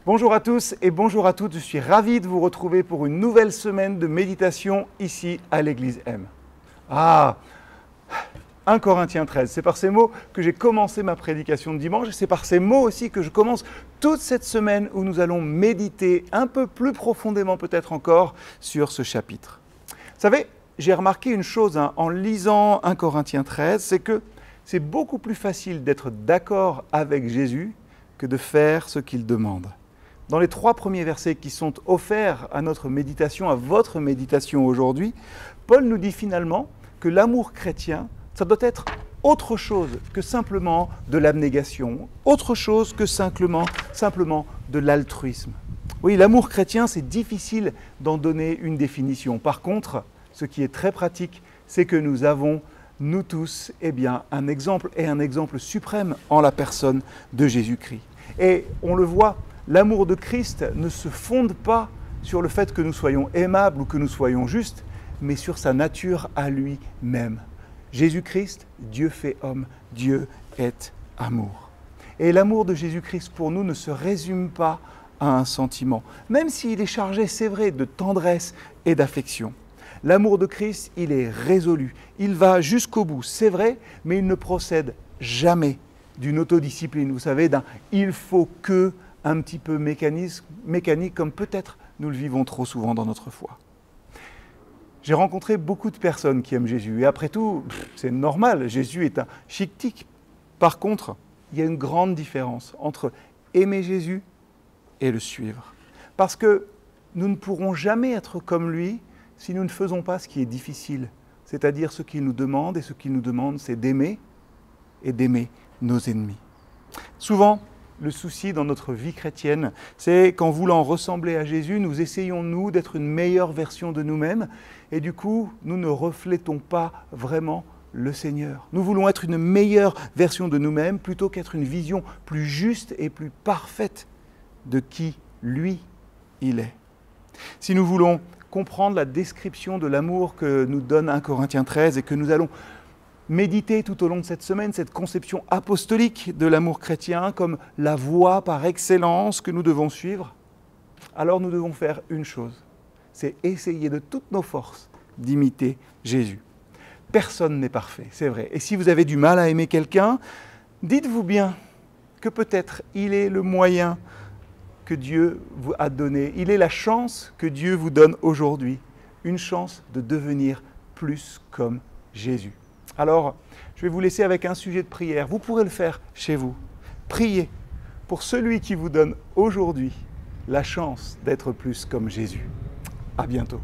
Bonjour à tous et bonjour à toutes, je suis ravi de vous retrouver pour une nouvelle semaine de méditation ici à l'Église M. 1 Corinthiens 13, c'est par ces mots que j'ai commencé ma prédication de dimanche et c'est par ces mots aussi que je commence toute cette semaine où nous allons méditer un peu plus profondément peut-être encore sur ce chapitre. Vous savez, j'ai remarqué une chose en lisant 1 Corinthiens 13, c'est que c'est beaucoup plus facile d'être d'accord avec Jésus que de faire ce qu'il demande. Dans les 3 premiers versets qui sont offerts à notre méditation, à votre méditation aujourd'hui, Paul nous dit finalement que l'amour chrétien, ça doit être autre chose que simplement de l'abnégation, autre chose que simplement de l'altruisme. Oui, l'amour chrétien, c'est difficile d'en donner une définition. Par contre, ce qui est très pratique, c'est que nous avons, nous tous, un exemple et un exemple suprême en la personne de Jésus-Christ. Et on le voit, l'amour de Christ ne se fonde pas sur le fait que nous soyons aimables ou que nous soyons justes, mais sur sa nature à lui-même. Jésus-Christ, Dieu fait homme, Dieu est amour. Et l'amour de Jésus-Christ pour nous ne se résume pas à un sentiment, même s'il est chargé, c'est vrai, de tendresse et d'affection. L'amour de Christ, il est résolu, il va jusqu'au bout, c'est vrai, mais il ne procède jamais d'une autodiscipline, vous savez, d'un « il faut que » un petit peu mécanique comme peut-être nous le vivons trop souvent dans notre foi. J'ai rencontré beaucoup de personnes qui aiment Jésus et après tout, c'est normal, Jésus est un chic-tic. Par contre, il y a une grande différence entre aimer Jésus et le suivre. Parce que nous ne pourrons jamais être comme lui si nous ne faisons pas ce qui est difficile, c'est-à-dire ce qu'il nous demande, et ce qu'il nous demande, c'est d'aimer et d'aimer nos ennemis. Souvent, le souci dans notre vie chrétienne, c'est qu'en voulant ressembler à Jésus, nous essayons, nous, d'être une meilleure version de nous-mêmes et du coup, nous ne reflétons pas vraiment le Seigneur. Nous voulons être une meilleure version de nous-mêmes plutôt qu'être une vision plus juste et plus parfaite de qui, lui, il est. Si nous voulons comprendre la description de l'amour que nous donne 1 Corinthiens 13 et que nous allons méditer tout au long de cette semaine, cette conception apostolique de l'amour chrétien comme la voie par excellence que nous devons suivre, alors nous devons faire une chose, c'est essayer de toutes nos forces d'imiter Jésus. Personne n'est parfait, c'est vrai. Et si vous avez du mal à aimer quelqu'un, dites-vous bien que peut-être il est le moyen que Dieu vous a donné, il est la chance que Dieu vous donne aujourd'hui, une chance de devenir plus comme Jésus. Alors, je vais vous laisser avec un sujet de prière. Vous pourrez le faire chez vous. Priez pour celui qui vous donne aujourd'hui la chance d'être plus comme Jésus. À bientôt.